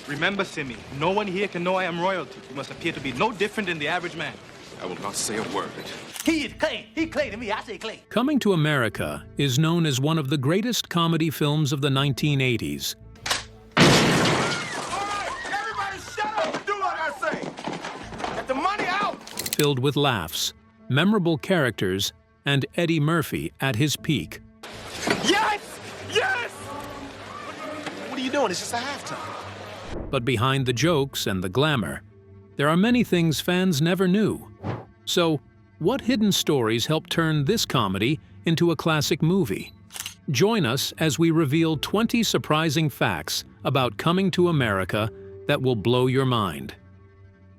Remember, Simi, no one here can know I am royalty. You must appear to be no different than the average man. I will not say a word. He is Clay. He Clay to me. I say Clay. Coming to America is known as one of the greatest comedy films of the 1980s. All right, everybody shut up and do what I say. Get the money out. Filled with laughs, memorable characters, and Eddie Murphy at his peak. Yes! Yes! What are you doing? It's just a halftime. But behind the jokes and the glamour, there are many things fans never knew. So, what hidden stories helped turn this comedy into a classic movie? Join us as we reveal 20 surprising facts about Coming to America that will blow your mind.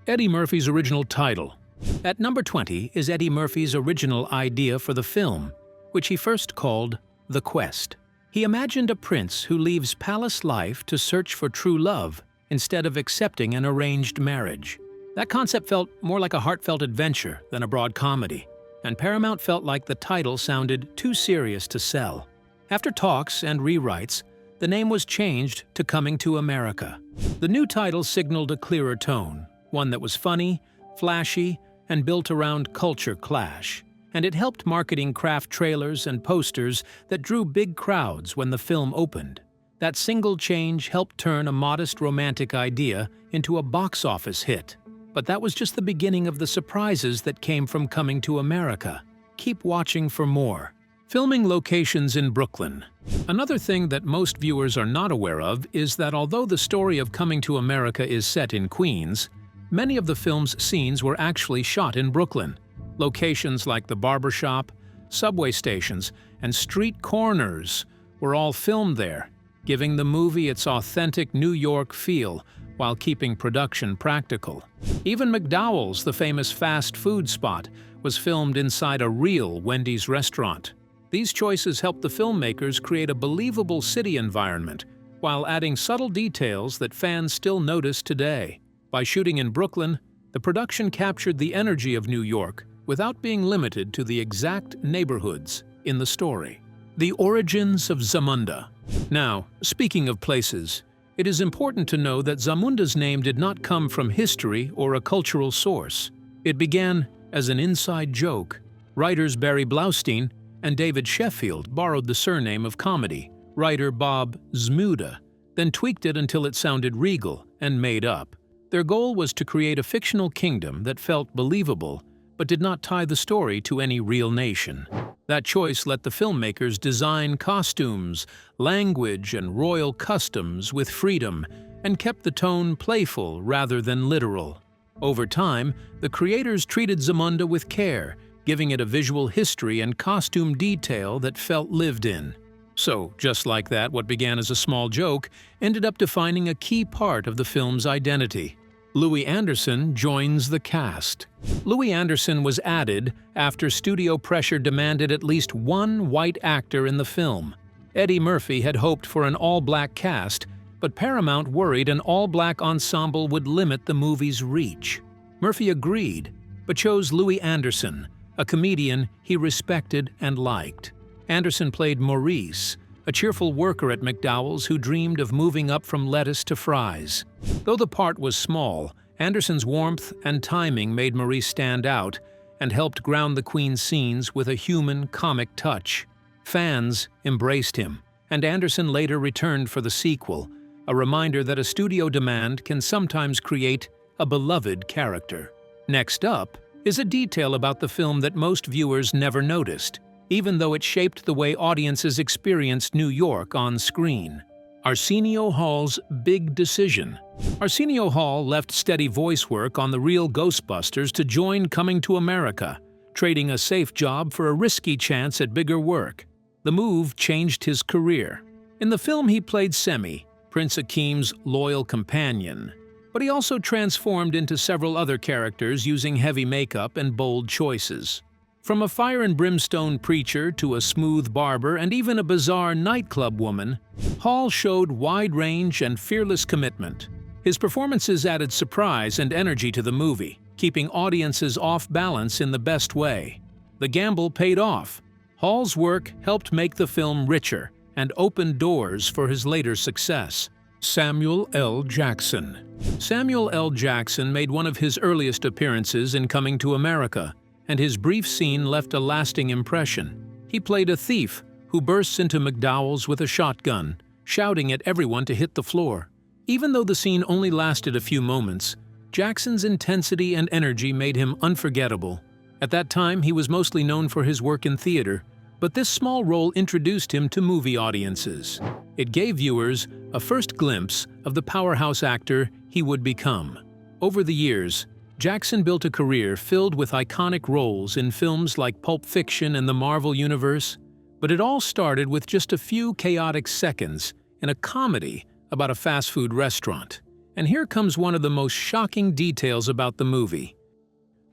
Eddie Murphy's original title. At number 20 is Eddie Murphy's original idea for the film, which he first called The Quest. He imagined a prince who leaves palace life to search for true love instead of accepting an arranged marriage. That concept felt more like a heartfelt adventure than a broad comedy, and Paramount felt like the title sounded too serious to sell. After talks and rewrites, the name was changed to Coming to America. The new title signaled a clearer tone, one that was funny, flashy, and built around culture clash. And it helped marketing craft trailers and posters that drew big crowds when the film opened. That single change helped turn a modest romantic idea into a box office hit. But that was just the beginning of the surprises that came from Coming to America. Keep watching for more. Filming locations in Brooklyn. Another thing that most viewers are not aware of is that although the story of Coming to America is set in Queens, many of the film's scenes were actually shot in Brooklyn. Locations like the barbershop, subway stations, and street corners were all filmed there, giving the movie its authentic New York feel while keeping production practical. Even McDowell's, the famous fast food spot, was filmed inside a real Wendy's restaurant. These choices helped the filmmakers create a believable city environment while adding subtle details that fans still notice today. By shooting in Brooklyn, the production captured the energy of New York without being limited to the exact neighborhoods in the story. The origins of Zamunda. Now, speaking of places, it is important to know that Zamunda's name did not come from history or a cultural source. It began as an inside joke. Writers Barry Blaustein and David Sheffield borrowed the surname of comedy writer Bob Zmuda, then tweaked it until it sounded regal and made up. Their goal was to create a fictional kingdom that felt believable but did not tie the story to any real nation. That choice let the filmmakers design costumes, language, and royal customs with freedom and kept the tone playful rather than literal. Over time, the creators treated Zamunda with care, giving it a visual history and costume detail that felt lived in. So, just like that, what began as a small joke ended up defining a key part of the film's identity. Louie Anderson joins the cast. Louie Anderson was added after studio pressure demanded at least one white actor in the film. Eddie Murphy had hoped for an all-black cast, but Paramount worried an all-black ensemble would limit the movie's reach. Murphy agreed, but chose Louie Anderson, a comedian he respected and liked. Anderson played Maurice, a cheerful worker at McDowell's who dreamed of moving up from lettuce to fries. Though the part was small, Anderson's warmth and timing made Maurice stand out and helped ground the Queen's scenes with a human, comic touch. Fans embraced him, and Anderson later returned for the sequel, a reminder that a studio demand can sometimes create a beloved character. Next up is a detail about the film that most viewers never noticed, even though it shaped the way audiences experienced New York on screen. Arsenio Hall's big decision. Arsenio Hall left steady voice work on the real Ghostbusters to join Coming to America, trading a safe job for a risky chance at bigger work. The move changed his career. In the film he played Semi, Prince Akeem's loyal companion, but he also transformed into several other characters using heavy makeup and bold choices. From a fire and brimstone preacher to a smooth barber and even a bizarre nightclub woman, Hall showed wide range and fearless commitment. His performances added surprise and energy to the movie, keeping audiences off balance in the best way. The gamble paid off. Hall's work helped make the film richer and opened doors for his later success. Samuel L. Jackson. Samuel L. Jackson made one of his earliest appearances in Coming to America, and his brief scene left a lasting impression. He played a thief who bursts into McDowell's with a shotgun, shouting at everyone to hit the floor. Even though the scene only lasted a few moments, Jackson's intensity and energy made him unforgettable. At that time, he was mostly known for his work in theater, but this small role introduced him to movie audiences. It gave viewers a first glimpse of the powerhouse actor he would become. Over the years, Jackson built a career filled with iconic roles in films like Pulp Fiction and the Marvel Universe, but it all started with just a few chaotic seconds in a comedy about a fast food restaurant. And here comes one of the most shocking details about the movie.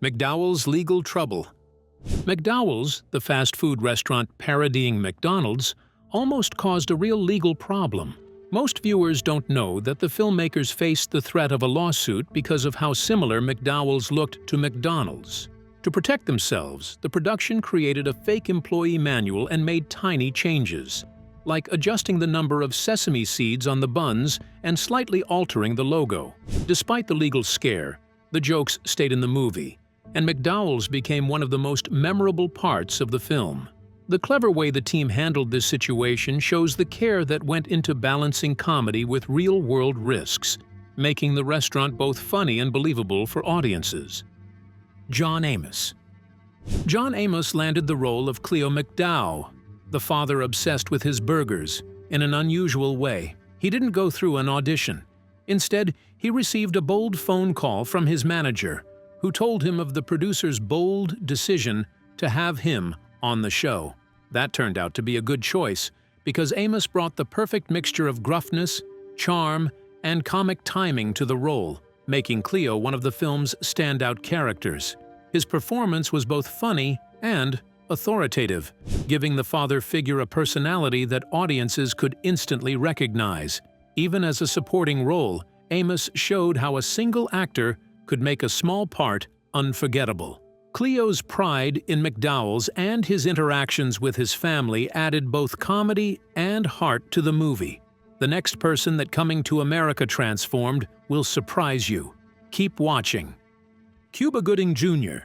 McDowell's legal trouble. McDowell's, the fast food restaurant parodying McDonald's, almost caused a real legal problem. Most viewers don't know that the filmmakers faced the threat of a lawsuit because of how similar McDowell's looked to McDonald's. To protect themselves, the production created a fake employee manual and made tiny changes, like adjusting the number of sesame seeds on the buns and slightly altering the logo. Despite the legal scare, the jokes stayed in the movie, and McDowell's became one of the most memorable parts of the film. The clever way the team handled this situation shows the care that went into balancing comedy with real-world risks, making the restaurant both funny and believable for audiences. John Amos. John Amos landed the role of Cleo McDow, the father obsessed with his burgers, in an unusual way. He didn't go through an audition. Instead, he received a bold phone call from his manager, who told him of the producer's bold decision to have him on the show. That turned out to be a good choice, because Amos brought the perfect mixture of gruffness, charm, and comic timing to the role, making Cleo one of the film's standout characters. His performance was both funny and authoritative, giving the father figure a personality that audiences could instantly recognize. Even as a supporting role, Amos showed how a single actor could make a small part unforgettable. Cleo's pride in McDowell's and his interactions with his family added both comedy and heart to the movie. The next person that Coming to America transformed will surprise you. Keep watching. Cuba Gooding Jr.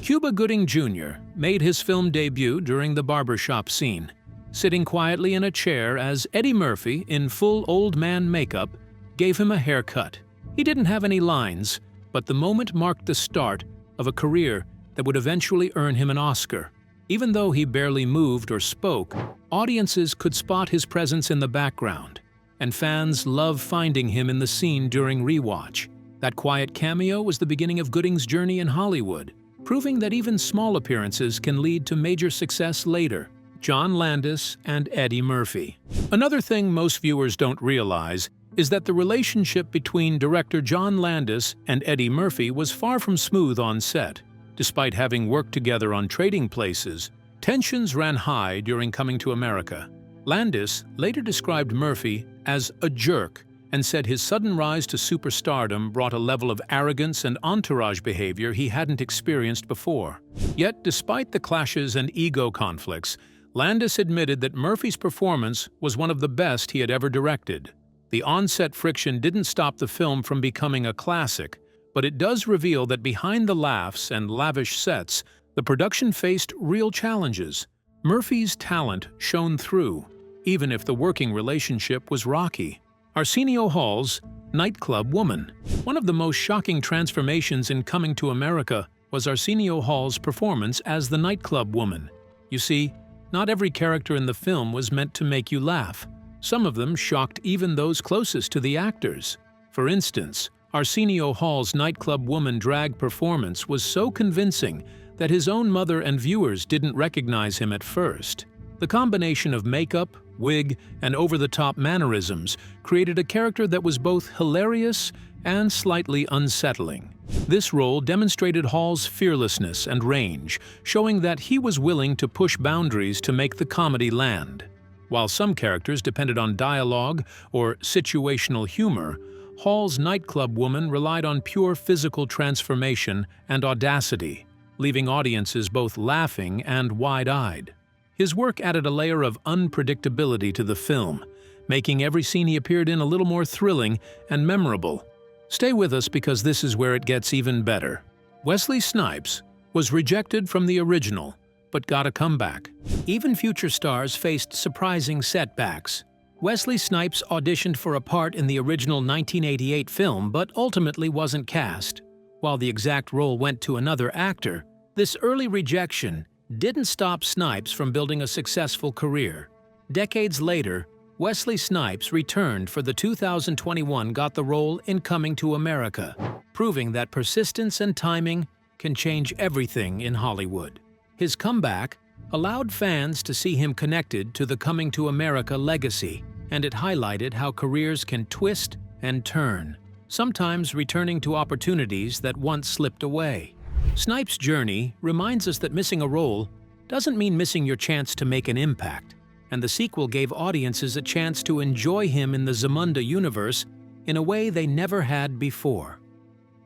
Cuba Gooding Jr. made his film debut during the barbershop scene, sitting quietly in a chair as Eddie Murphy, in full old man makeup, gave him a haircut. He didn't have any lines, but the moment marked the start of a career that would eventually earn him an Oscar. Even though he barely moved or spoke, audiences could spot his presence in the background, and fans loved finding him in the scene during rewatch. That quiet cameo was the beginning of Gooding's journey in Hollywood, proving that even small appearances can lead to major success later. John Landis and Eddie Murphy. Another thing most viewers don't realize is that the relationship between director John Landis and Eddie Murphy was far from smooth on set. Despite having worked together on Trading Places, tensions ran high during Coming to America. Landis later described Murphy as a jerk and said his sudden rise to superstardom brought a level of arrogance and entourage behavior he hadn't experienced before. Yet, despite the clashes and ego conflicts, Landis admitted that Murphy's performance was one of the best he had ever directed. The on-set friction didn't stop the film from becoming a classic, but it does reveal that behind the laughs and lavish sets, the production faced real challenges. Murphy's talent shone through, even if the working relationship was rocky. Arsenio Hall's nightclub woman. One of the most shocking transformations in Coming to America was Arsenio Hall's performance as the nightclub woman. You see, not every character in the film was meant to make you laugh. Some of them shocked even those closest to the actors. For instance, Arsenio Hall's nightclub woman drag performance was so convincing that his own mother and viewers didn't recognize him at first. The combination of makeup, wig, and over-the-top mannerisms created a character that was both hilarious and slightly unsettling. This role demonstrated Hall's fearlessness and range, showing that he was willing to push boundaries to make the comedy land. While some characters depended on dialogue or situational humor, Hall's nightclub woman relied on pure physical transformation and audacity, leaving audiences both laughing and wide-eyed. His work added a layer of unpredictability to the film, making every scene he appeared in a little more thrilling and memorable. Stay with us because this is where it gets even better. Wesley Snipes was rejected from the original, but got a comeback. Even future stars faced surprising setbacks. Wesley Snipes auditioned for a part in the original 1988 film but ultimately wasn't cast. While the exact role went to another actor, this early rejection didn't stop Snipes from building a successful career. Decades later, Wesley Snipes returned for the 2021 Got the Role in Coming to America, proving that persistence and timing can change everything in Hollywood. His comeback allowed fans to see him connected to the Coming to America legacy, and it highlighted how careers can twist and turn, sometimes returning to opportunities that once slipped away. Snipes' journey reminds us that missing a role doesn't mean missing your chance to make an impact, and the sequel gave audiences a chance to enjoy him in the Zamunda universe in a way they never had before.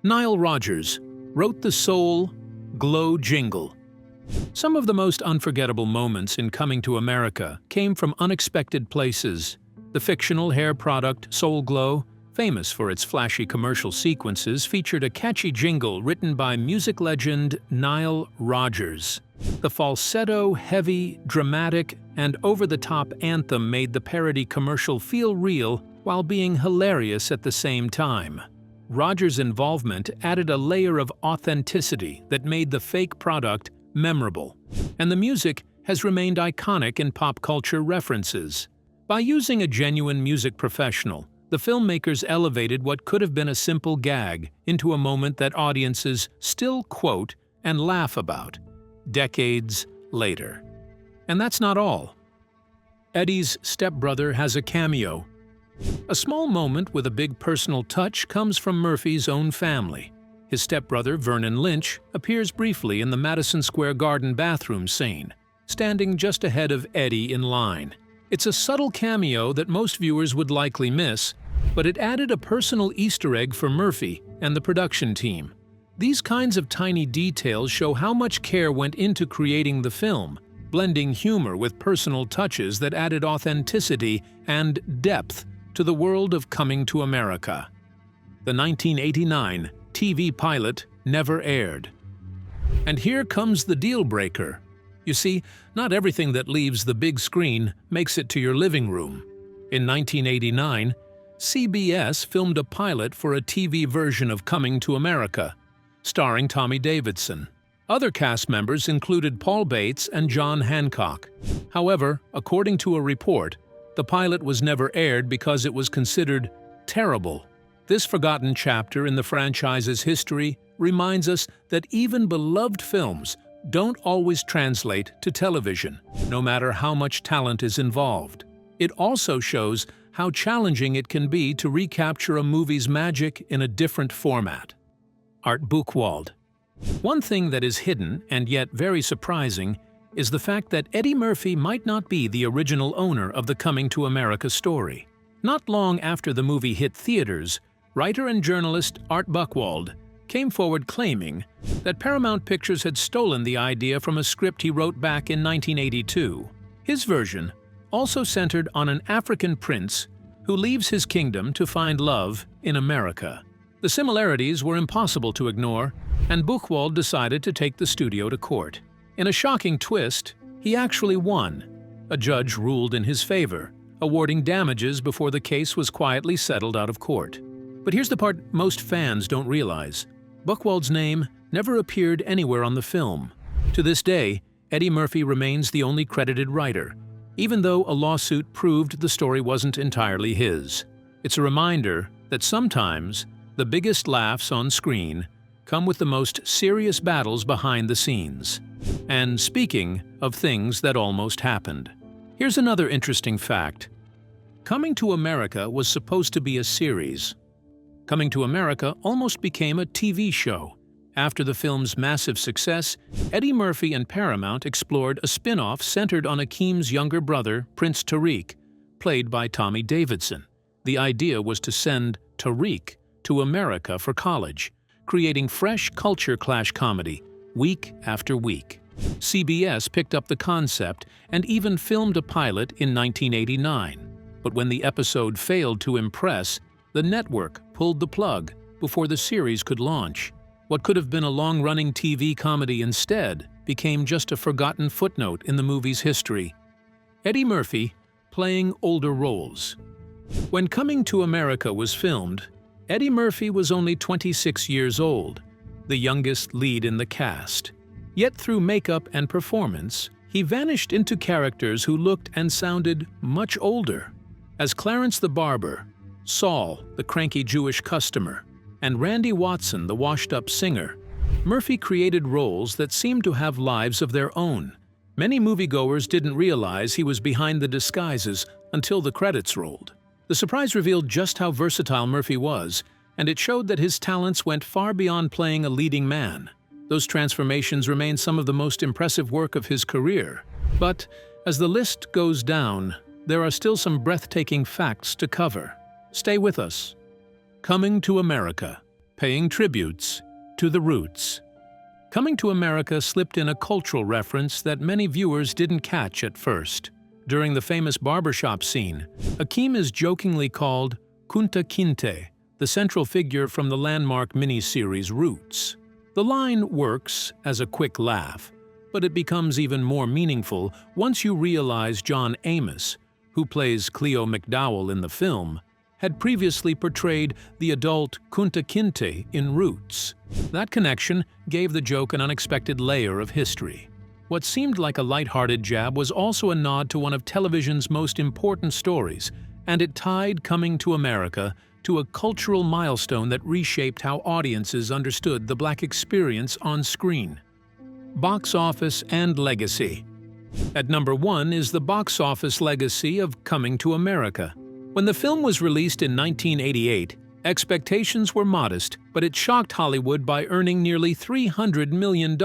Nile Rodgers wrote the soul glow jingle. Some of the most unforgettable moments in Coming to America came from unexpected places. The fictional hair product Soul Glow, famous for its flashy commercial sequences, featured a catchy jingle written by music legend Nile Rodgers. The falsetto, heavy, dramatic, and over-the-top anthem made the parody commercial feel real while being hilarious at the same time. Rodgers' involvement added a layer of authenticity that made the fake product memorable, and the music has remained iconic in pop culture references. By using a genuine music professional, the filmmakers elevated what could have been a simple gag into a moment that audiences still quote and laugh about, decades later. And that's not all. Eddie's stepbrother has a cameo. A small moment with a big personal touch comes from Murphy's own family. His stepbrother, Vernon Lynch, appears briefly in the Madison Square Garden bathroom scene, standing just ahead of Eddie in line. It's a subtle cameo that most viewers would likely miss, but it added a personal Easter egg for Murphy and the production team. These kinds of tiny details show how much care went into creating the film, blending humor with personal touches that added authenticity and depth to the world of Coming to America. The 1989 TV pilot never aired. And here comes the deal breaker. You see, not everything that leaves the big screen makes it to your living room. In 1989, CBS filmed a pilot for a TV version of Coming to America, starring Tommy Davidson. Other cast members included Paul Bates and John Hancock. However, according to a report, the pilot was never aired because it was considered terrible. This forgotten chapter in the franchise's history reminds us that even beloved films don't always translate to television, no matter how much talent is involved. It also shows how challenging it can be to recapture a movie's magic in a different format. Art Buchwald. One thing that is hidden and yet very surprising is the fact that Eddie Murphy might not be the original owner of the Coming to America story. Not long after the movie hit theaters, writer and journalist Art Buchwald came forward claiming that Paramount Pictures had stolen the idea from a script he wrote back in 1982. His version also centered on an African prince who leaves his kingdom to find love in America. The similarities were impossible to ignore, and Buchwald decided to take the studio to court. In a shocking twist, he actually won. A judge ruled in his favor, awarding damages before the case was quietly settled out of court. But here's the part most fans don't realize. Buchwald's name never appeared anywhere on the film. To this day, Eddie Murphy remains the only credited writer, even though a lawsuit proved the story wasn't entirely his. It's a reminder that sometimes the biggest laughs on screen come with the most serious battles behind the scenes. And speaking of things that almost happened, here's another interesting fact. Coming to America was supposed to be a series. Coming to America almost became a TV show. After the film's massive success, Eddie Murphy and Paramount explored a spin-off centered on Akeem's younger brother, Prince Tariq, played by Tommy Davidson. The idea was to send Tariq to America for college, creating fresh culture clash comedy week after week. CBS picked up the concept and even filmed a pilot in 1989. But when the episode failed to impress, the network pulled the plug before the series could launch. What could have been a long-running TV comedy instead became just a forgotten footnote in the movie's history. Eddie Murphy playing older roles. When Coming to America was filmed, Eddie Murphy was only 26 years old, the youngest lead in the cast. Yet through makeup and performance, he vanished into characters who looked and sounded much older. As Clarence the barber, Saul, the cranky Jewish customer, and Randy Watson, the washed-up singer, Murphy created roles that seemed to have lives of their own. Many moviegoers didn't realize he was behind the disguises until the credits rolled. The surprise revealed just how versatile Murphy was, and it showed that his talents went far beyond playing a leading man. Those transformations remain some of the most impressive work of his career. But as the list goes down, there are still some breathtaking facts to cover. Stay with us. Coming to America, paying tributes to the roots. Coming to America slipped in a cultural reference that many viewers didn't catch at first. During the famous barbershop scene, Akeem is jokingly called Kunta Kinte, the central figure from the landmark miniseries Roots. The line works as a quick laugh, but it becomes even more meaningful once you realize John Amos, who plays Cleo McDowell in the film, had previously portrayed the adult Kunta Kinte in Roots. That connection gave the joke an unexpected layer of history. What seemed like a lighthearted jab was also a nod to one of television's most important stories, and it tied Coming to America to a cultural milestone that reshaped how audiences understood the Black experience on screen. Box office and legacy. At number 1 is the box office legacy of Coming to America. When the film was released in 1988, expectations were modest, but it shocked Hollywood by earning nearly $300 million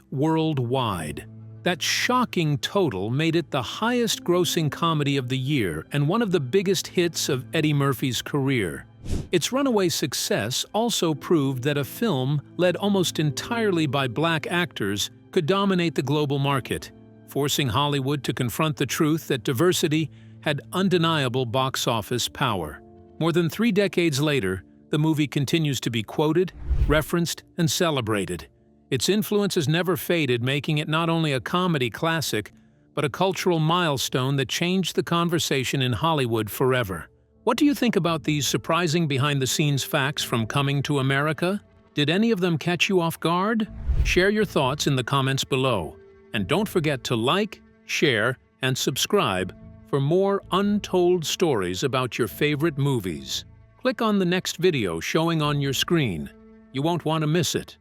worldwide. That shocking total made it the highest-grossing comedy of the year and one of the biggest hits of Eddie Murphy's career. Its runaway success also proved that a film led almost entirely by Black actors could dominate the global market, forcing Hollywood to confront the truth that diversity had undeniable box office power. More than 3 decades later, the movie continues to be quoted, referenced, and celebrated. Its influence has never faded, making it not only a comedy classic, but a cultural milestone that changed the conversation in Hollywood forever. What do you think about these surprising behind-the-scenes facts from Coming to America? Did any of them catch you off guard? Share your thoughts in the comments below. And don't forget to like, share, and subscribe for more untold stories about your favorite movies. Click on the next video showing on your screen. You won't want to miss it.